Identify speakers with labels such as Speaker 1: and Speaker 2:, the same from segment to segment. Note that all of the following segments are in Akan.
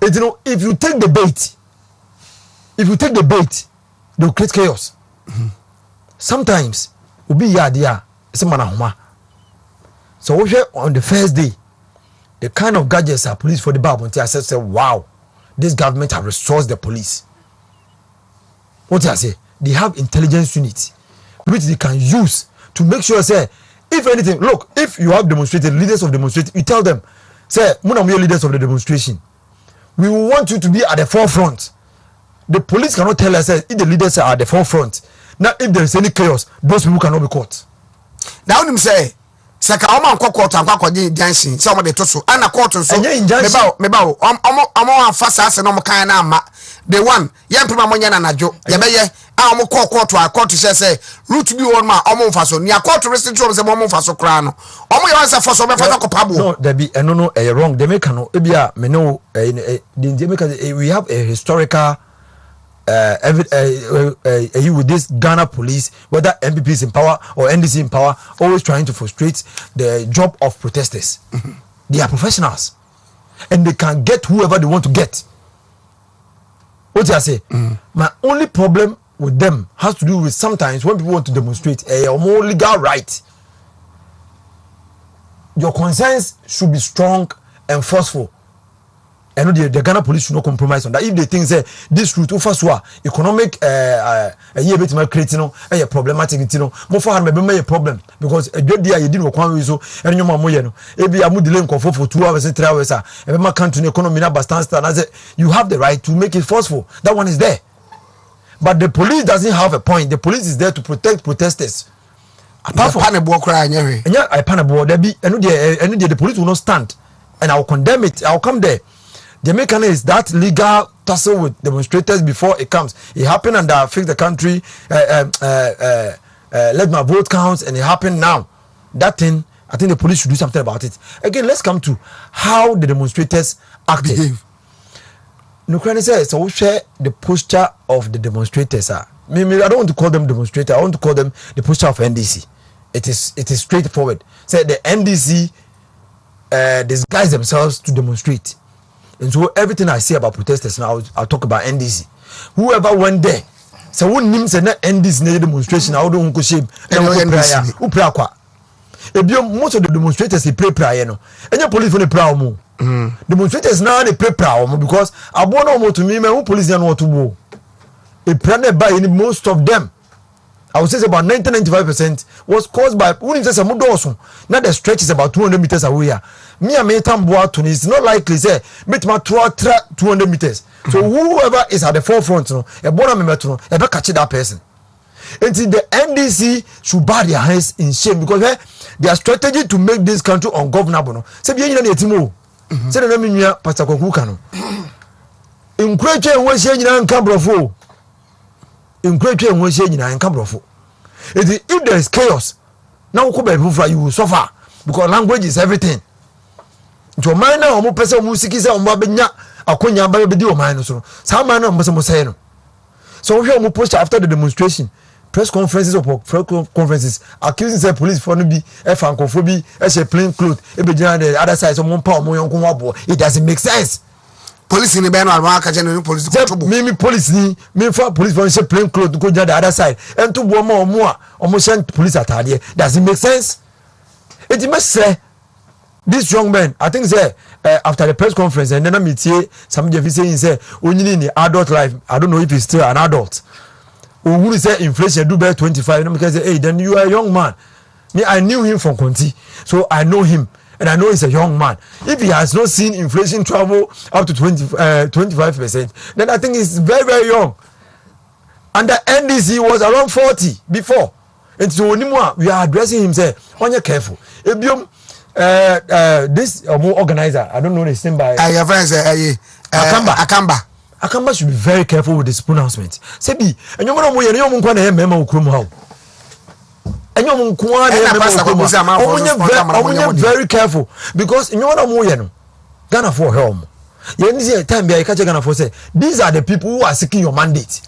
Speaker 1: You know, if you take the bait, they'll create chaos. Sometimes will be idea. So on the first day, the kind of gadgets are police for the bar until I said, wow, this government have resourced the police. What I say? They have intelligence units which they can use to make sure, say, if anything, look, if you have demonstrated, leaders of demonstration, you tell them, say, Muna, we are leaders of the demonstration. We will want you to be at the forefront. The police cannot tell us if the leaders are at the forefront. Now, if there is any chaos, those people cannot be caught.
Speaker 2: Now, when you say, Saka Oman court and Quaco dancing, some of the Tosso, and a quarter so, Mebao, I'm fast as an Omakana, the one, Yan Primamoyan and a joke, Yabaye, I'm a court to a court to say, root to be on my Omo Faso, near court to rest in terms of Omo Faso Crano. Omo answer for some Pablo.
Speaker 1: No, there be no wrong. They make no, Ebia, Meno, we have a historical. With this Ghana police, whether MPP is in power or NDC in power, always trying to frustrate the job of protesters. They are professionals, and they can get whoever they want to get. What do I say? My only problem with them has to do with sometimes when people want to demonstrate a more legal right, your concerns should be strong and forceful. And the Ghana police should not compromise on that. If they think say this route offers economic a year bit my creating a problematic more for a problem because a good day you didn't work one so and your mama no maybe I delay for 2 hours and 3 hours and my country economy na stand you have the right to make it forceful. That one is there. But the police doesn't have a point. The police is there to protect protesters.
Speaker 2: Apart from
Speaker 1: the police will not stand, and I will condemn it. I will come there. The mechanism is that legal tussle with demonstrators before it comes. It happened and fix the country. Let my vote count, and it happened now. That thing, I think the police should do something about it. Again, let's come to how the demonstrators acted. Nukrani says, so we share the posture of the demonstrators. Maybe I don't want to call them demonstrators. I want to call them the posture of NDC. It is straightforward. Say the NDC disguise themselves to demonstrate. And so everything I say about protesters now, I'll talk about NDC. Whoever went there, so who names an NDC demonstration, I don't go shame. Who pray kwa? Most of the demonstrators they pray prayer no. And your police for the prayer mo. Demonstrators now they pray prayer mo because I want no more to me. Who police don't want to go. A prayer by most of them. I would say about 90-95% was caused by who is a mudoso. Now the stretch is about 200 meters away. Me and Metamboaton is not likely say meet my 200 meters. So whoever is at the forefront, a bona metro, ever catch that person. Until the NDC should bow their hands in shame because their strategy to make this country ungovernable. Say be any timo. Say the name Pastor Kokukano. In Creature and one saying in Cambrofo. In Creature and one saying in Cambrofo. If there is chaos, now you will suffer because language is everything. To a minor or more person who seeks a mabina, a conya by the minus. Some man must say no. So here we post after the demonstration, press conferences or press conferences, accusing the police for be a francophobia as a plain clothes, the other side of one power more young. It doesn't make sense.
Speaker 2: Police in the banner, police.
Speaker 1: Maybe police, me for police for say plain clothes to go down the other side, and to one more, almost send police at here. Does it make sense? It must say. This young man, I think, say after the press conference, and then I meet here, somebody saying, say, when you in the adult life, I don't know if he's still an adult. Who say inflation do better 25? Because hey, then you are a young man. Me, I knew him from Conti, so I know him, and I know he's a young man. If he has not seen inflation travel up to 25%, then I think he's very, very young. And the NDC was around 40 before, and so we are addressing him. Say, when you're careful, this more organizer, I don't know his name by Akamba should be very careful with this pronouncement. Sebi, and you're very careful because in your Ghana for home. Time Ghana for say these are the people who are seeking your mandate.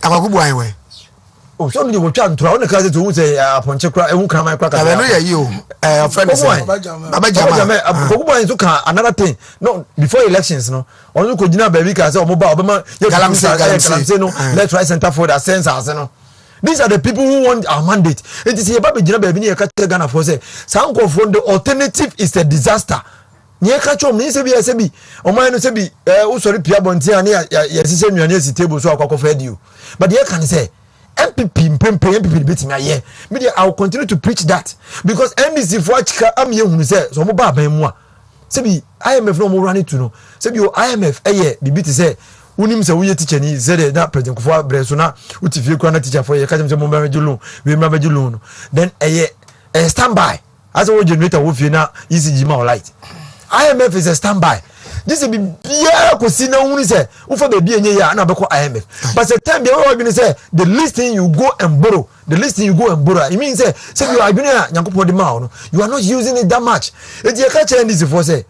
Speaker 1: oh so you watch and try on case to say aponche kra ehun kra man kra ka
Speaker 2: no ya you friend say baba jama
Speaker 1: Kokubo nso ka another thing no before elections no onu ko gina baby ka say omoba obema galamse no let's try center for the census no. These are the people who want our mandate. It is about gina baby ni e ka Ghana for say sanko from the alternative is a disaster. Nye ka chom ni se bi oman no se bi usori pia bonti ani ya sise nuane si table so akwa kofa dio. But ye can say MPP betimi aye me I will continue to preach that because NDC for chika am ye hunu say so mo ba ban mu a se bi IMF no mo run to no se bi IMF eye bibi ti say unim se wo ye teacher ni say na president Kufo Breso na utifie kwa na teacher for ye ka say mo ba majulu we ma majulu no then eye standby as wo generator wo fie na ECG ma light IMF is a standby. This is bia ko si na hunu say wo for be enye ya na be ko IMF but the time be we be say the least thing you go and borrow it means say you are doing Nyankopon de ma no you are not using it that much it you catch this for say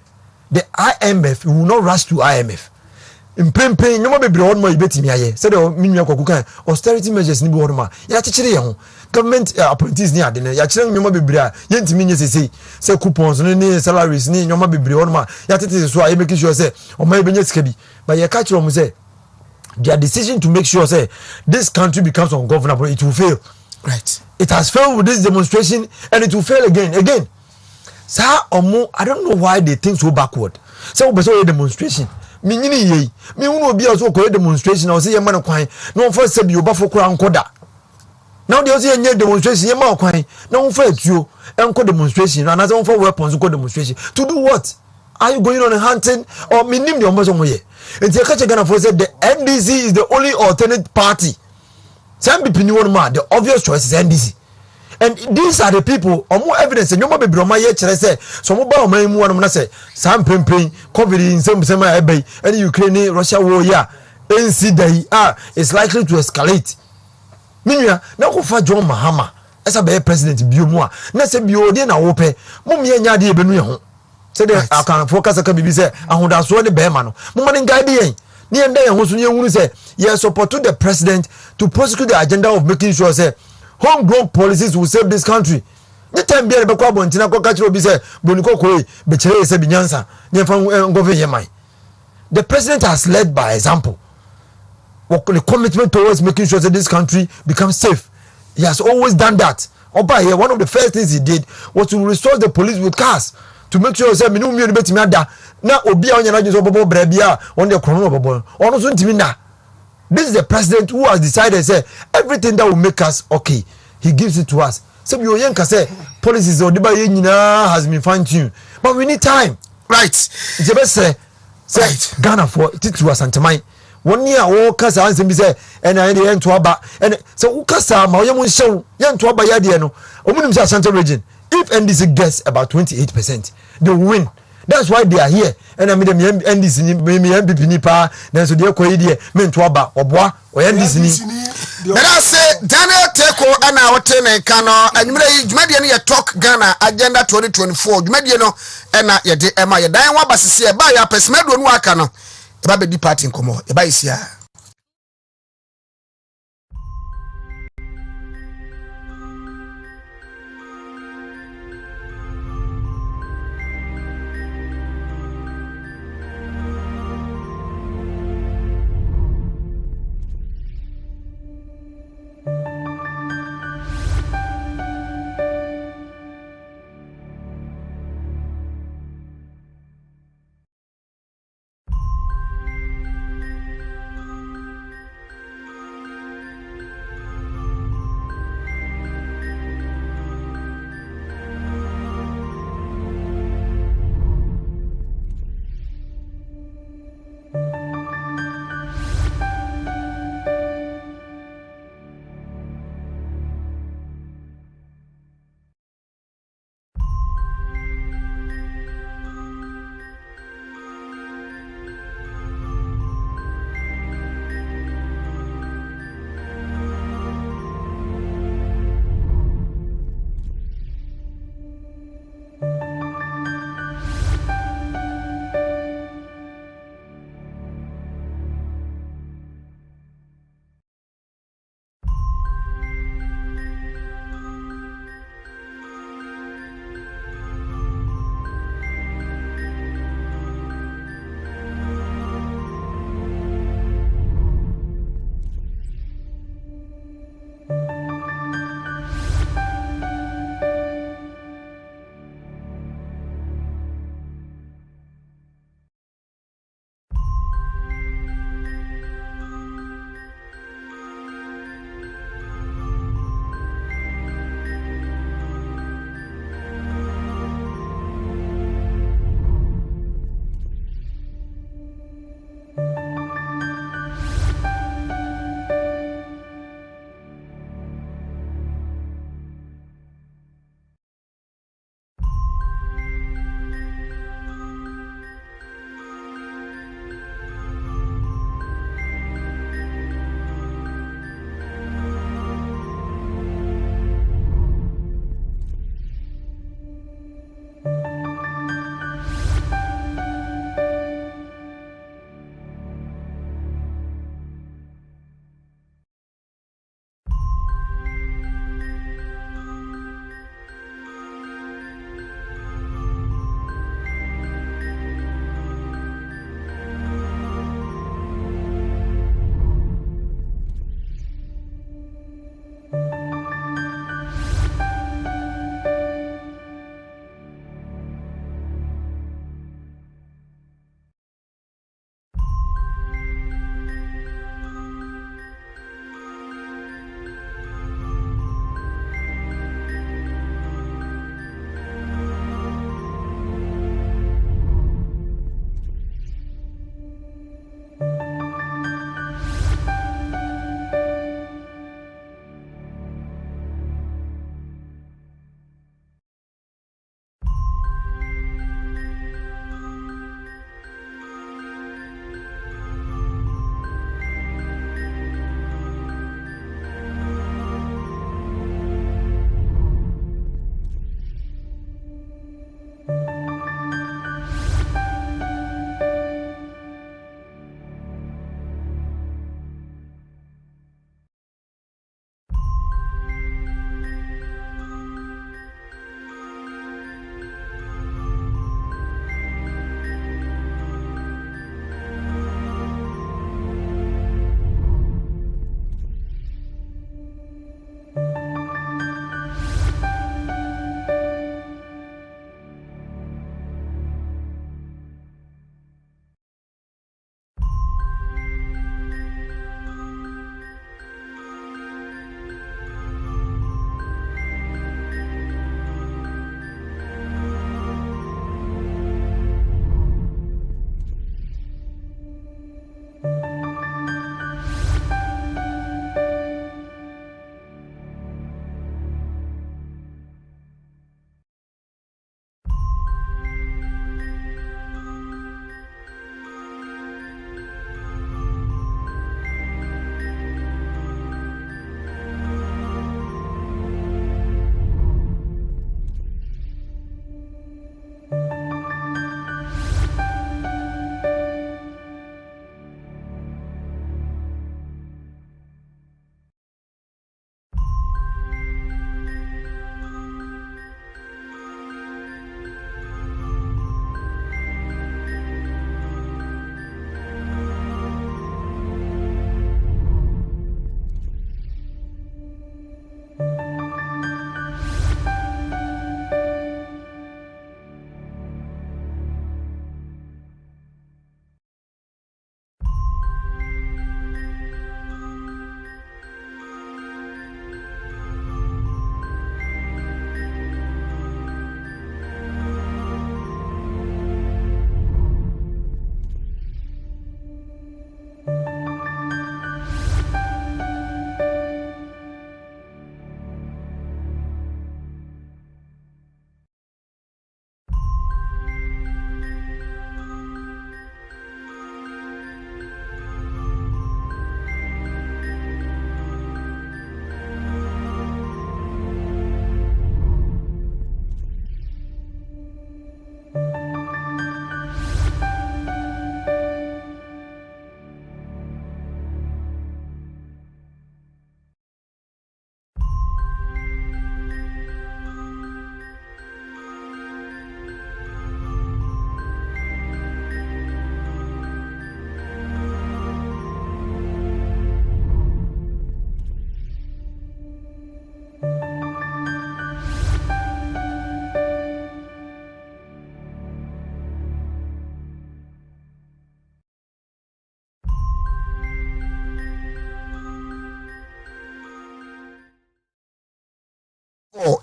Speaker 1: the IMF will not rush to IMF impempe nyoma bebre won ma ibetimi aye say the minua kwaku kan austerity measures ni bi won ma ya chechire ye ho government appointees ni ade ne ya chire nyoma bebre a ye ntimi nye sesei say coupons ni salaries ni nyoma bebre won ma ya tete so a ye make sure say o ma benye sika bi but ye catch them say their decision to make sure say this country becomes ungovernable it will fail.
Speaker 2: Right,
Speaker 1: it has failed with this demonstration and it will fail again sir omo I don't know why they think so backward say we say demonstration me nyini ye me hu no bia so ko demonstration o say ye ma no kwan no for say bi obafo kura nkoda now they say ye demonstration ye ma kwan na won for atuo enko demonstration na na say won for weapons ko demonstration to do what are you going on a hunting or minim the ombo mo ye enti ka che Ghana for say the NDC is the only alternate party some people ni won ma the obvious choice is NDC. And these are the people omo evidence nyoma bebre oma ye kire say so mo ba oman mu wonom na say sam pempen covid nsem ebe and Ukraine Russia war ya NC dai it's likely to escalate minua na ko fa John Mahama esa be president biomu a na say bio de na wo pe mo me nya de ebenu ye ho say the akan focus aka bibi say ahodaso de be ma no mo ma den guide yen ni enda ye ho so ni ehunu say ye support the president to prosecute the agenda of making sure say homegrown policies will save this country. The time be able to bontina ko kachiro bi say boniko ko be chere say binyansa ne fa ngove yemai. The president has led by example. What the commitment towards making sure that this country becomes safe. He has always done that. Oba here one of the first things he did was to restore the police with cars to make sure say minu mi betimi ada na obi a onya na so bobo bra bia on the chrono bobo. Ono so ntimi na. This is the president who has decided say everything that will make us okay he gives it to us so you yanka say policies or deba ye nyina has been fine tuned but we need time
Speaker 2: right
Speaker 1: je be say right Ghana for titu asanteman one year wo kasa ansem bi say and I dey ento aba and so wo kasa ma oyem nhyew ye ento aba ya de no omunim say Ashanti region if NDC gets about 28% they will win. That's why they are here. And I mean them NDC ni me MPP ni pa na so dey koyi dey me nto aba oboa o NDC ni.
Speaker 2: But I say Daniel Teko ana wote na nka no anwumre yi dwumade no ye Talk Ghana Agenda 2024 dwumade no na ye de ema ye dan wa basese e ba ya pesmedo no aka no e ba be di party nkomo e ba isia.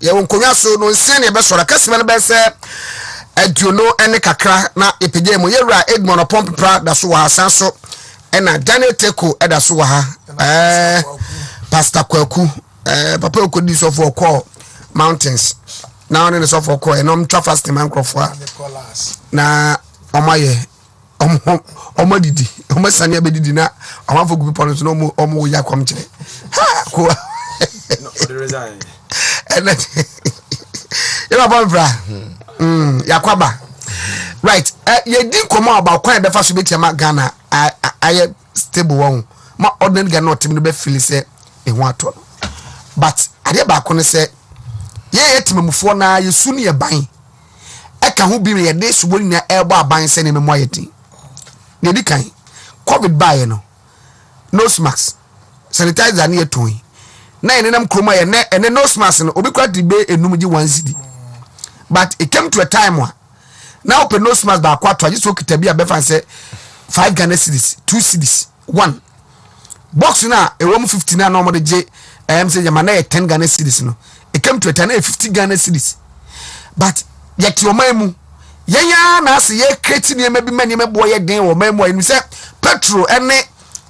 Speaker 2: ye wonkonwa so no nsia ne be sora kasima ne be se aduno ene kakra na epegye mu yewura Edmond Pompra da so wa san so ena Daniel Teko eda so wa ha Pastor Kwaku papa okodi so for call mountains now ne so for call enom twa fast man crofo na omaye omodidi omasane abedidi na omafo gupi pono so no omo ya kwam kire ha ko no for the resign ena ya Pompra yakwaba right ye din komo about kwan be fa so betiama Ghana aye stable one ma ordinary Ghana not me be feel say e ho ato but ade ba ko ne say ye yetimamufo na yesu ne ban eka ho bi ye de so boni na ebo aban se ne memo ayeti ne di kan covid buy no nose mask sanitizer na yeton na enenam kroma ye ne nose mask no obi kwa dibe enum ji 1 cedi. But it came to a time where now open nose mask ba kwatwa just work to be a befa say 5 Ghana cedis 2 cedis 1 box na e wo 59 no mo de je say jamana 10 Ghana cedis no it came to a time 50 Ghana cedis but yet your mamu yenya na say ye create ne bi mani me boy den wo mamu enu say petrol ene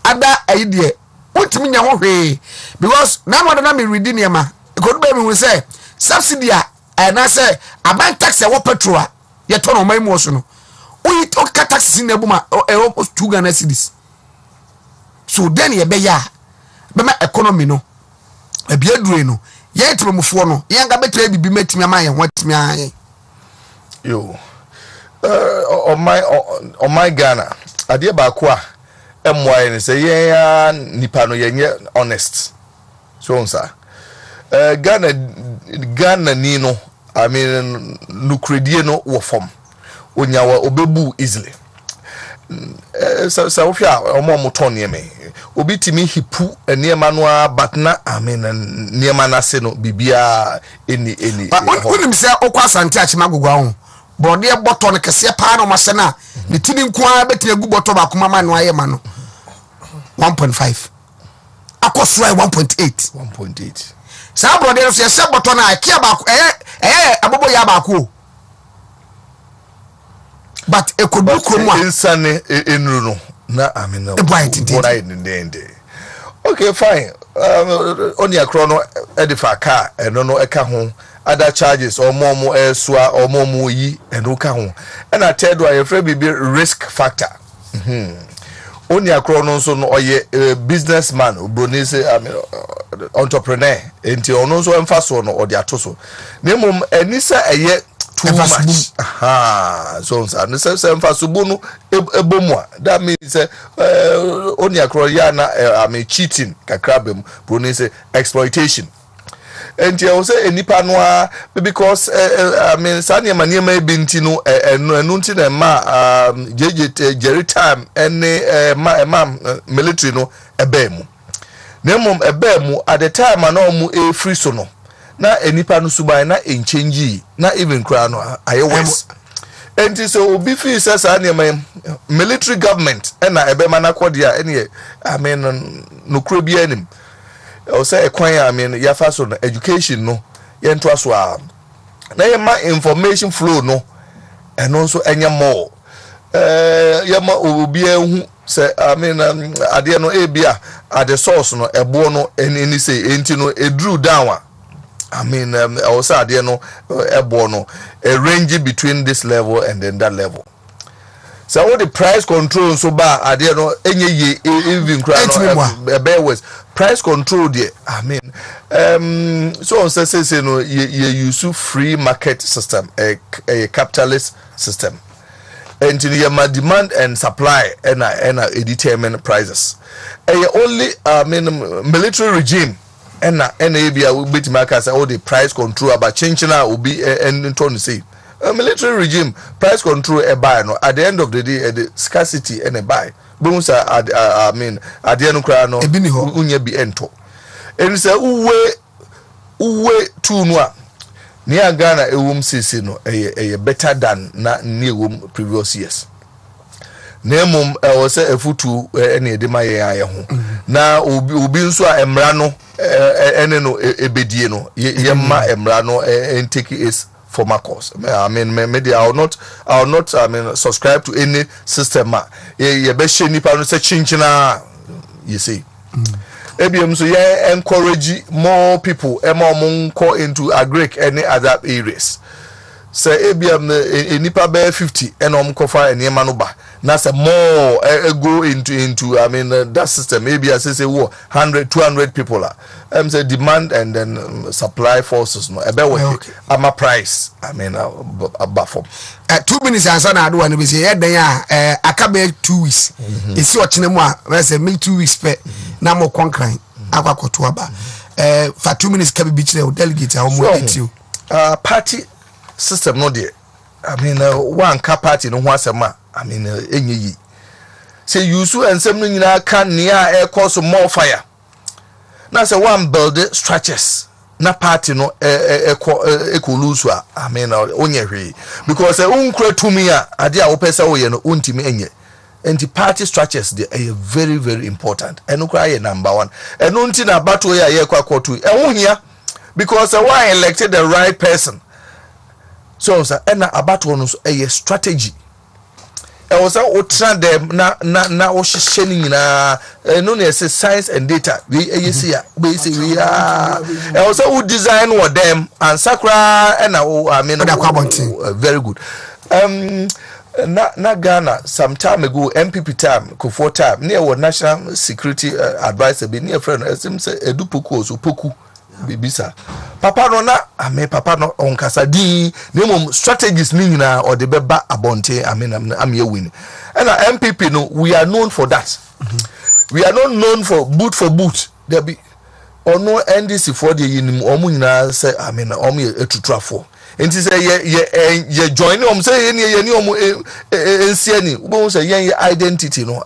Speaker 2: ada idea wotimi nya ho hwe because na mo na me read ne ma e ko do be me say subsidy and I say about tax a petrol ye turn on my motion we talk taxes in the buma almost 2 Ghana cedis so then ye be ya be ma economy no e bia dure no ye timamufo no ye nga betre bibi matimi ama ye watimi aye
Speaker 3: yo on my Ghana ade ba ko a emwa ye say ye ya nipa no ye nye honest so nsa Ghana ni no I mean nukredie no wo form onyawa obebu easily so hwa omo ton me obi timi hipu eniema no but na I mean niema na se no bibia eni
Speaker 2: wonim se okwa sante achima gogwa ho bode boto no kese pa no mase na ne tini nkoa beti agu boto ba kuma ma no aye ma no 1.5 akosua 1.8 sa brother so yese boto na akia ba abobo ya ba ko but ekodu kromu
Speaker 3: insane enru no na amina what I ndende okay fine oni akro no edifa car eno no eka ho other charges or more elsua or more yi eno ka ho na third one your friend be risk factor oni akro no so no oye businessman obroni say I mean entrepreneur enti ono so emfa so no odi atoso nemum enisa eye too much so anisa emfa so bunu ebomu that means oni akro ya na I mean cheating kakrabem broni say exploitation enti o say enipa no because I mean sane maniema binti no enu nti na ma jerry time any military no ebemu nemum ebemu at the time na omu free so no na enipa no suban na enchange na even kra no aye west enti so obi fi sane military government na ebema na kodia ene I mean no kro bi anim o say ekwan I mean ya fa so no education no ye nto aso a na ye ma information flow no eno so enye more ye ma obi ehu say I mean ade no ebia at the source no ebo no eni say enti no edru down I mean o say ade no ebo no a range between this level and then that level. So what the price control so ba ade no enye ye even crowd bear was price control there I mean so say no you use free market system a capitalist system and you ma demand and supply and determine prices only I mean military regime and bia we bit market say all the price control about changing will be and to say a military regime price control a buy no at the end of the day the scarcity and a buy bonus I mean at the end kra no unya bi ento and say uwe tu no ni Ghana ewum sisi no better than na ni ewum previous years nemum o say efutu ene de maye aye ho na obi nso a emra no ene no ebedie no yemma emra no take is former course. I mean media I will not subscribe to any system ye be she nipa no se chinchina you see. ABM so yeah encourage more people go into agric any other areas. Say ABM nipa be 50 and kofa and yemanoba. Now say more go into I mean that system maybe I say 100 200 people say demand and then supply forces no ebe okay. I'm a price I mean about for
Speaker 2: 2 minutes answer na do one be say den aka be 2 weeks isi ochine mu a say me 2 weeks pe na mo konkran akwakoto aba for 2 minutes ka be chire delegate a mo etiu
Speaker 3: party system no there I mean one ka party no ho asema I mean enye say you so ensem no nyina kan near air cause more fire na say one build structures na party no ekolusu I mean onye hwe because unkra tumi a ade a wo pesa wo ye no untimi enye enti party structures they are very very important eno kra ye number 1 eno nti na battle ye ye kwakotu ehun hia because one elected the right person so ena abattle no so a strategy was out them na o shisheni nyina no na say science and data we see we are was who design what them and sakra and I mean very good na Ghana some time ago MPP time Kufo time near what national security advisor be near friend as him say edupuku so poku bibisa papa no na ame papa no onkasa din nemom strategies ni nyina or the beba abonte am ye win and MPP no we are known for that we are not known for boot there be or no NDC for the yinim omu nyina say omu etutrafo enti say ye join say ye ni omu ensiani wo say ye identity no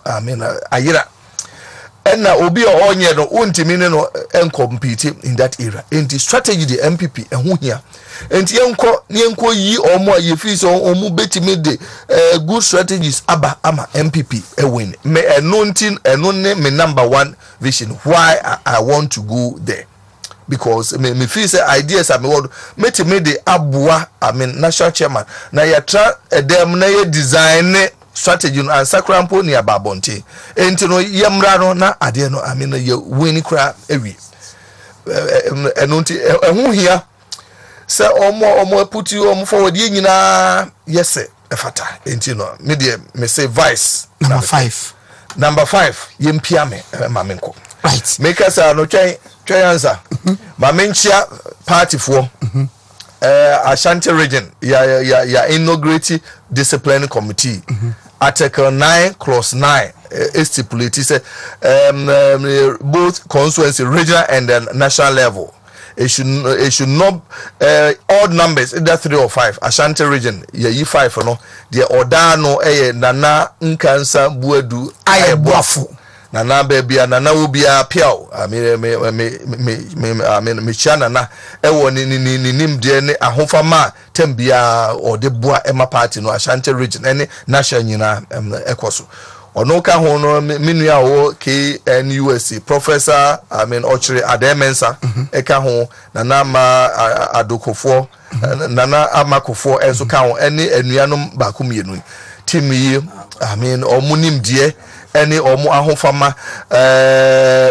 Speaker 3: ayira and now obi onye no untimi no compete in that era enti strategy the MPP ehun hia enti yenko yi omo ye fi so omu betimi de good strategies aba ama MPP win me eno ne me number 1 vision why I want to go there because me feel say ideas am word metimi de abua national chairman na ya tra dem na ye design strategy and sakrampo ni ababonte enti no yemra no na ade no ye win kra ewi enunti ehun hia se omo put you omo forward ye nyina yes efata enti no me de me say vice number 5 yempia me mamenko
Speaker 2: right
Speaker 3: make us no twen answer mamenchia party for Ashanti region ya inaugurated discipline committee article 9 clause 9 stipulated say both constituency regional and then national level it should not odd numbers either 3 or 5 Ashanti region ye 5 no the order no nana nkansa buadu ayeboafo nana baby nana obia piao me chana na ewo ni nimde ne ahofama tambia ode boa ema party no Ashanti region ene national nyina ekoso ono ka ho no menu a wo KNUSC professor ochire ademensa eka ho nana ma adokofo nana amakofo enso ka ho ene anuanom ba komienu team yi omunimde any omo ahofama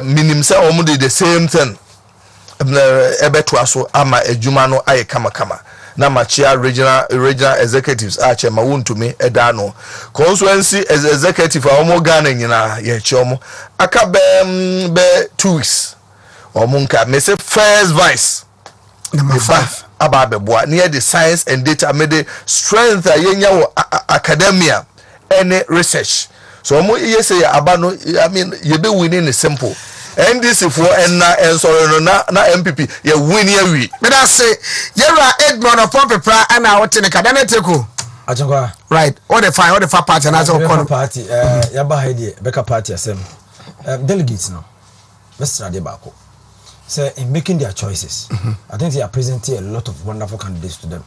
Speaker 3: minim say omo the same thing ebeto aso ama ejuma no aye kama na machia regional executives a chema Wontumi eda no constituency executive omo Ghana nyina ye chomo aka be 2 weeks omo nka me say first vice
Speaker 2: number 5
Speaker 3: aba beboa near the science and data made strength yenya wo academia any research so mo yes aba no you be winning is simple NDC for enso na MPP ye win ye wi
Speaker 2: me da say yera Edmond of Pompepra ana wote ne kada na teko
Speaker 1: ajankwa
Speaker 2: right all the fire party na so kono
Speaker 1: party ya ba haide beka party asem delegates no Mr. Adebako say in making their choices I think they are presenting a lot of wonderful candidates to them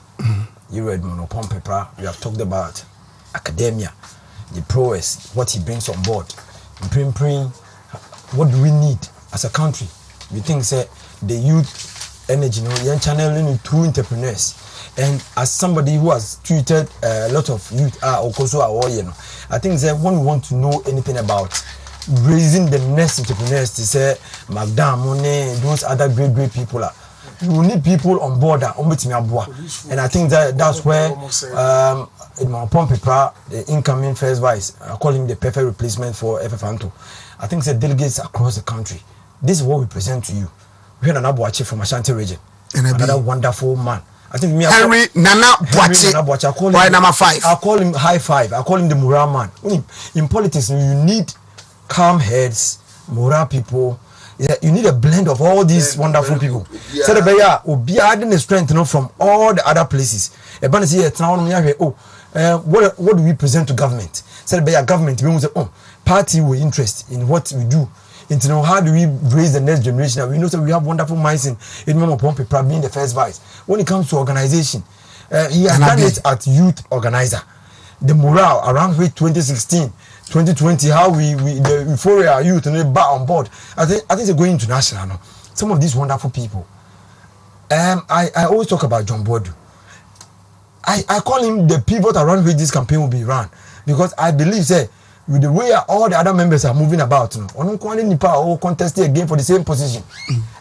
Speaker 1: you Edmond of Pompepra we have talked about academia the prowess what he brings on board what do we need as a country? We think say the youth energy, young channeling through entrepreneurs. And as somebody who has treated a lot of youth also I think that when we want to know anything about raising the next entrepreneurs to say Magda Money, those other great people are. You need people on board and I think that's where in my Pompepra, the incoming first vice, I call him the perfect replacement for FFanto. I think the delegates across the country. This is what we present to you. We had an Abuachi from Ashanti region, another wonderful man. I think me
Speaker 2: Henry Nana Boache. I call him number 5.
Speaker 1: I call him high five. I call him the moral man. In politics, you need calm heads, moral people. You need a blend of all these wonderful people. So the bear will be adding the strength from all the other places. What do we present to government? So the bear government we say, party will interest in what we do. And how do we raise the next generation? We know that we have wonderful minds in Mama Pompe being the first vice. When it comes to organization, he has done it at youth organizer. The morale around 2016, 2020, how we the euphoria youth and they back on board. I think they're going international now. Some of these wonderful people. I always talk about John Bodu. I call him the pivot around which this campaign will be run, because I believe say with the way all the other members are moving about, all contesting again for the same position.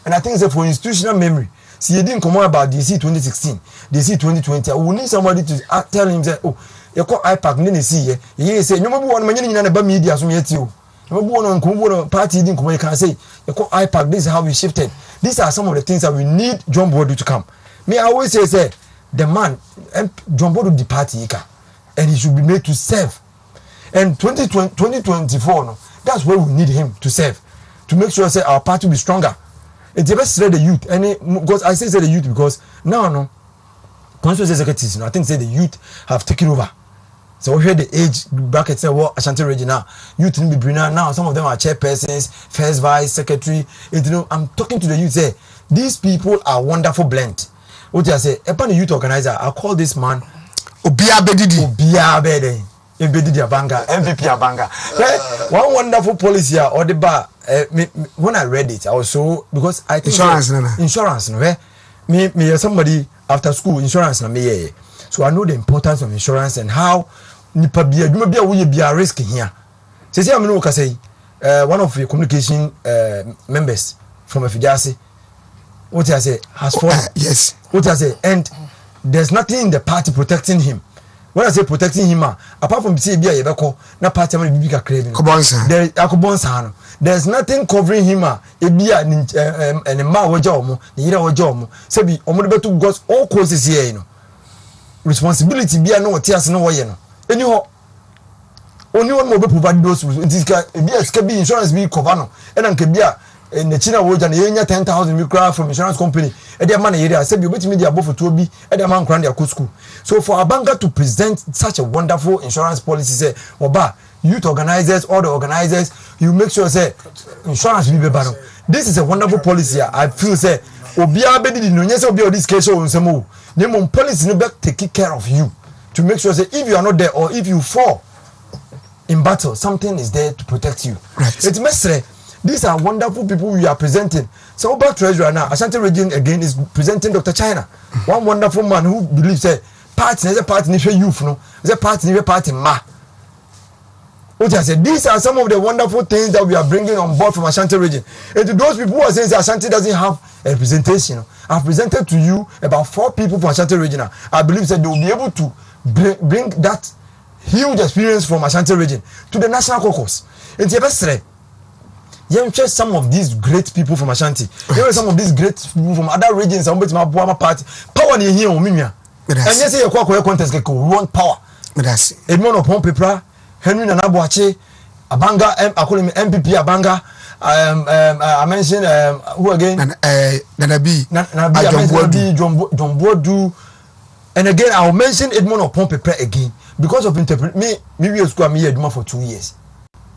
Speaker 1: And I think that for institutional memory, see, you didn't come out about DC 2016, DC 2020. We need somebody to tell him that, you call IPAC, then you see, you say, no one in the media, so you no party didn't come. You can say, you call IPAC, this is how we shifted. These are some of the things that we need John Bodu to come. Me, I always say, the man, John Bodu the party, and he should be made to serve. And 2024, no, that's where we need him to serve, to make sure say our party will be stronger. It's the best the youth, and because I say the youth because now, constituency secretaries, I think say the youth have taken over. So we hear the age bracket say what Ashanti region now, youth in Bibrina now. Some of them are chairpersons, first vice secretary. I'm talking to the youth. Say these people are wonderful blend. What I say, upon the youth organizer, I call this man
Speaker 2: Obia
Speaker 1: Bedidi. Abanga, MVP Abanga. One wonderful policy or the bar. When I read it, I was so because I think insurance. Me somebody after school insurance me. So I know the importance of insurance and how nipa be a risk here. Say I'm no say one of the communication members from Afijasi. What I say has fallen.
Speaker 2: Yes.
Speaker 1: What I say, and there's nothing in the party protecting him. When I say protecting him, apart from CBA, na party man be craving. There's nothing covering him. And a ma wajomo, yira wajomo. Sebi omodebetu got all causes here, you know. Responsibility be no tears no way, you know. Anyhow, only one more provide those. It can be insurance be cover, and then in the China wage and 10,000 we cry from insurance company. And their money area said you bet me above for 2B and their man grand their school. So for a banker to present such a wonderful insurance policy, say, Oba, youth organizers, all the organizers, you make sure say insurance will be better. This is a wonderful policy. I feel say Obia Bedi no yes Obia this case on some name policy no back take care of you to make sure say if you are not there or if you fall in battle, something is there to protect you.
Speaker 2: Right.
Speaker 1: It's messy. These are wonderful people we are presenting. So about treasurer now, Ashanti region again is presenting Dr. China, one wonderful man who believes that party is a party youth, no, is a party ma. What I said, these are some of the wonderful things that we are bringing on board from Ashanti region. And to those people who are saying that Ashanti doesn't have a representation, I've presented to you about 4 people from Ashanti region. I believe that they will be able to bring that huge experience from Ashanti region to the national caucus. And the best some of these great people from Ashanti. There are some of these great people from other regions. I'm betting my party. Power near here, Mimia. And yes, you contest. We want power. Edmond of Pompepra, Henry Nanabuache, Abanga, I call him MPP Abanga. I mentioned who again?
Speaker 2: Nanabi,
Speaker 1: John Bodu. And again, I'll mention Edmond of Pompepra again because of me we school me Edmond for 2 years.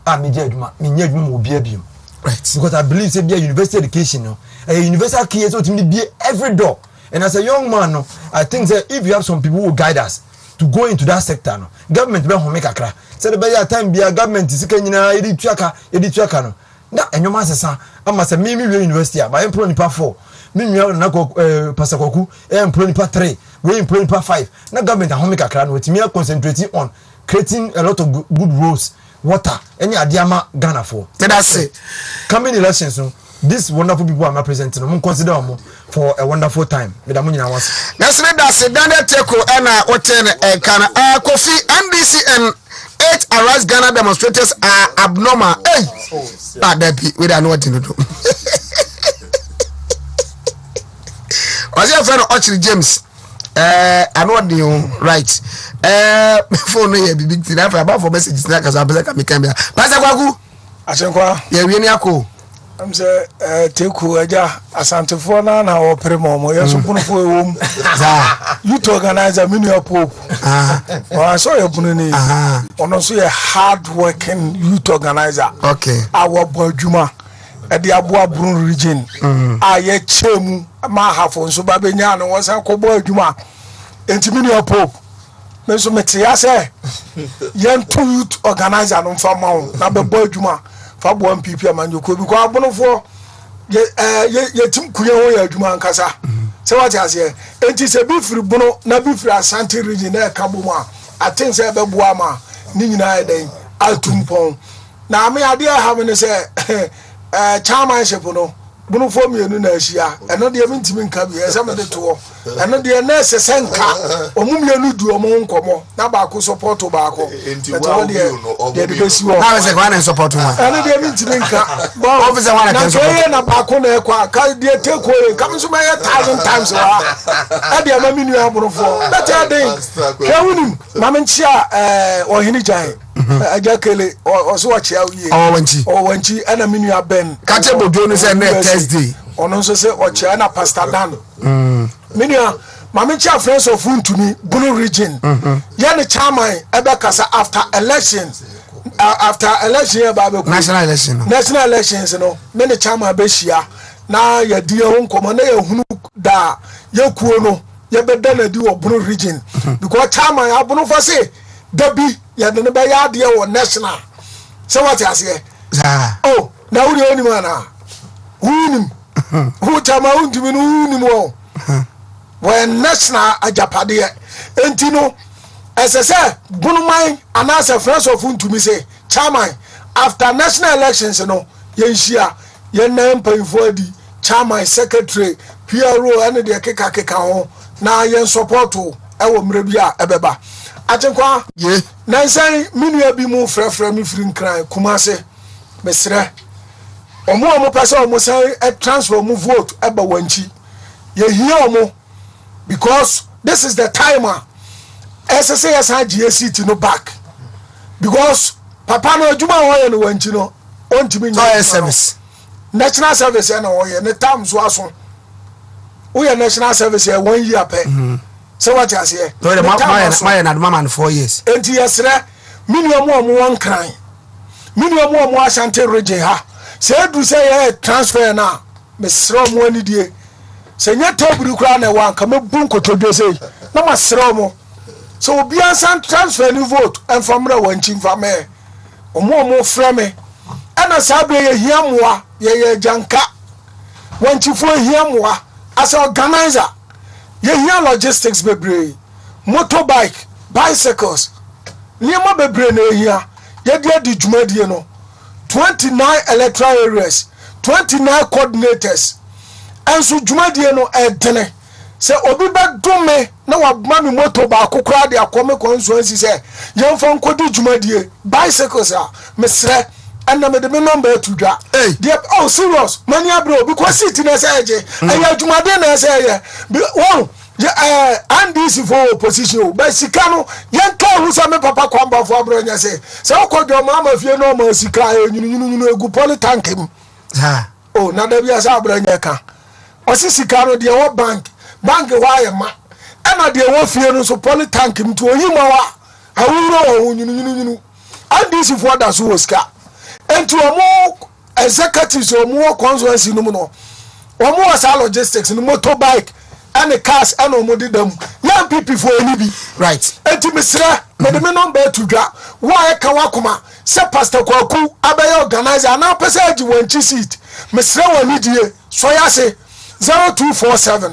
Speaker 1: Me Edmond will be a beam.
Speaker 2: Right.
Speaker 1: Because I believe say be a university education, no, a universal key is to be every door. And as a young man, no, I think that if you have some people who guide us to go into that sector, no, government be home make a cry. Say the time be a government is can edi tuaka no. na enyoma sesa ama se me university a ba employ nipa 4 me nua na ko pasakoku employ nipa 3 we employ nipa 5 na government ahome kakra no wetimi concentrating on creating a lot of good roads water any adiama Ghana for
Speaker 2: that's it
Speaker 1: coming elections no these wonderful people are presenting them consider them for a wonderful time with amunyina was
Speaker 2: that's it Daniel Teko and Oten Kana Kofi NDC and 8 arrest Ghana demonstrators are abnormal. Hey, we don't know what to do. Was your friend Ochiri James? I know you right. Phone no big thing. I have for messages now because I be like me can be. Pastor Kwaku.
Speaker 4: Achenkwa.
Speaker 2: Yeah, we ni ako.
Speaker 4: I'm say Teku aja asantefo na operemo mo yeso kunfo ewom. Youth organizer mini pope. I saw you bunini. Ono so a hard working youth organizer.
Speaker 2: Okay.
Speaker 4: Our Bojuma at the Abua Brun region. Aye chemu ma hafo so babenya no won ko Bojuma. Enti mini pope. Me so metia say yen two youth organizer no fa ma na be Bojuma. Fa bo MPP amanjoko because abonofo ye tim kuye ho ya adwuma nkasa se what you say enti se bi firi bono na bi firi Asante region na ka bo ma atin se be bo ama ni nyina eden atumpon na me ade ha me ne se chairmanship no bonofo mienu na ahia eno de me ntimi nka bi ese me de to eno de na se senka omumienu du omo nkomo na ba ko support ba ko
Speaker 3: enti wa
Speaker 4: de be si wo
Speaker 2: na se kwa na support one
Speaker 4: eno de me ntimi nka
Speaker 2: ba officer one
Speaker 4: na support na ba ko na ekwa ka de Teko kam so me 1,000 times wa ade ma minu abonofo that dey kewunim ma me nchia ohini jan ajakele oso wa chia wie wanchi ana minu aben
Speaker 2: kate bodo no say na Thursday
Speaker 4: ono so say o chia na Pastor Dan minu mama chia friends of Wontumi Blue region ya ne chairman ebe kasa after election national elections no me ne chairman be hia na ya die ho nkomo na ya hunu da ya kuo no ya be da na di wo Blue region because chairman abono for say dabi ya de ne be ya de wo national so what you say oh na wuri oni mana hunim hu chama Wontumi no hunim wo when national ajapade enti no esese bunumai anasa friends of Wontumi say chairman after national elections no yenhia yen payfo di chairman secretary PRO and the keka ho na yen support e wo mre bia ebeba achenkwa
Speaker 2: ye
Speaker 4: nansan minua bi mu frefre mi firi nkran kumase mesre omo pese omo say transfer mu vote eba wanchi ye hia omo because this is the timer SSS GACT no back because papa no adwuma ho ye no wanchi no ontimi
Speaker 2: nya service
Speaker 4: national service na ho ye ne tam so aso wo ye national service 1 year pay so what you say
Speaker 2: no the my na man 4 years
Speaker 4: enti yesre minimum omo won kran minimum omo Asante region ha say do say ye transfer na mesro mo ani die say nya taburu kra na wan ka mabun kotodwe say na masro mo so obi ansan transfer ni vote and from ra wanchi mfa me omo fra me ana sabe ye hiamoa ye janka wanchi fo hiamoa as organizer ye hia logistics bebre motorbike bicycles niema bebre na hia ye dia di dwumadie no 29 electoral areas 29 coordinators enso dwumadie no edene se obi ba dome na wa mami moto ba akokra de akome constituency se yemfa nkodi dwumadie bicycles a mesre and me de me number to dwa dey oh serious many abro because city na say je aya dwumade na say ye won and this for opposition but sika no yenka hu say me papa kwamba fo abro nya say okodo mama fie no ma sika nyunu egu politank im oh na da bia say abro nya ka osisika no de wo bank wa ye ma na de wo fie no so politank im to oyima wa awuro wo nyunu and this for that so sika enti omo executives omo consultancy no no omo asa logistics no motorbike and the cars and omo didam young people for any be
Speaker 2: right
Speaker 4: enti mesra me de me number to dwa wa e ka wakoma se pastor Kwaku abaya organizer na pese aji wanchi seat mesre wani die so ya se 0247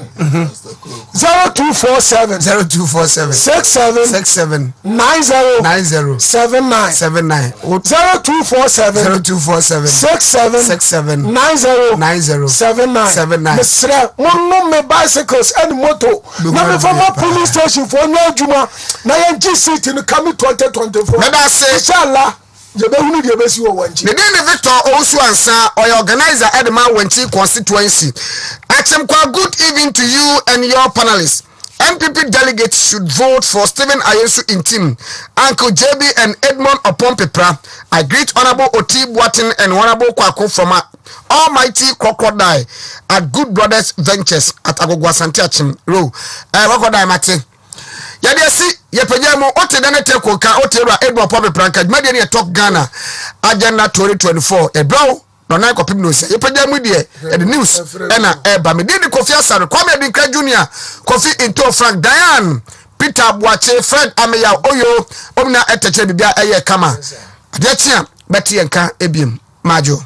Speaker 4: 0247
Speaker 2: 0247
Speaker 4: 67 90 79 0247 67 90 79 mesre monno me bicycles and moto na me from police station for no adwuma na yanchi seat in come 2024
Speaker 2: me da say
Speaker 4: inshallah Jebehuni de besi wo wanchi.
Speaker 2: The day Victor Owusu Ansa or organizer Edema Wanchi constituency. Kwa good evening to you and your panelists. MPP delegates should vote for Stephen Ayesu in team. Uncle JB and Edmond Opompepra. I greet Honorable Oti Boatin and Honorable Kwaku from Almighty Crocodile at Good Brothers Ventures at Agogwasantiachim Row. Crocodile Mate. Yadesi yepejamo ote dane teko ka ote ra Edmond Opompepra ka media ne talk Ghana agenda 2024 ebro no na ko pim se yepejamo die the news ena eba me di Kofi Asare Kwame Adinka Junior Kofi into Frank Diane Peter Boache Fred Ameya Oyo omna eteche bibia eye kama ade tia beti enka ebiem majo